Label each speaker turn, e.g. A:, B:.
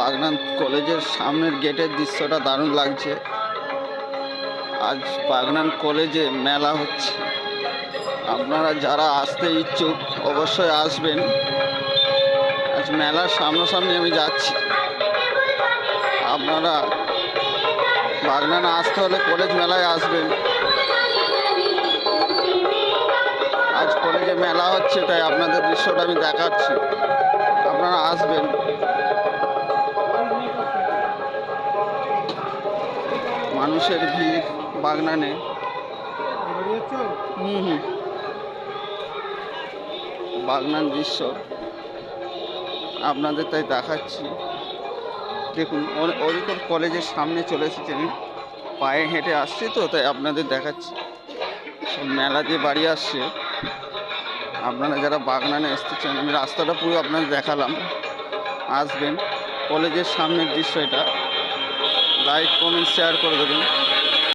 A: বাগনান কলেজের সামনের গেটের দৃশ্যটা দারুণ লাগছে। আজ বাগনান কলেজে মেলা হচ্ছে। আপনারা যারা আসতে ইচ্ছুক অবশ্যই আসবেন। আজ মেলার সামনাসামনি আমি যাচ্ছি। আপনারা বাগনানে আসতে হলে কলেজ মেলায় আসবেন। আজ কলেজে মেলা হচ্ছে, তাই আপনাদের দৃশ্যটা আমি দেখাচ্ছি, আপনারা আসবেন। মানুষের ভিড় বাগনানে। বাগনান দৃশ্য আপনাদের তাই দেখাচ্ছি। দেখুন, ওরকম কলেজের সামনে চলে এসেছি, আমি পায়ে হেঁটে আসছি তো, তাই আপনাদের দেখাচ্ছি। সব মেলা দিয়ে বাড়ি আসছে। আপনারা যারা বাগনানে আসতে চান, আমি রাস্তাটা পুরো আপনাদের দেখালাম। আসবেন, কলেজের সামনের দৃশ্য এটা। লাইক কমেন্ট শেয়ার করে দেবেন।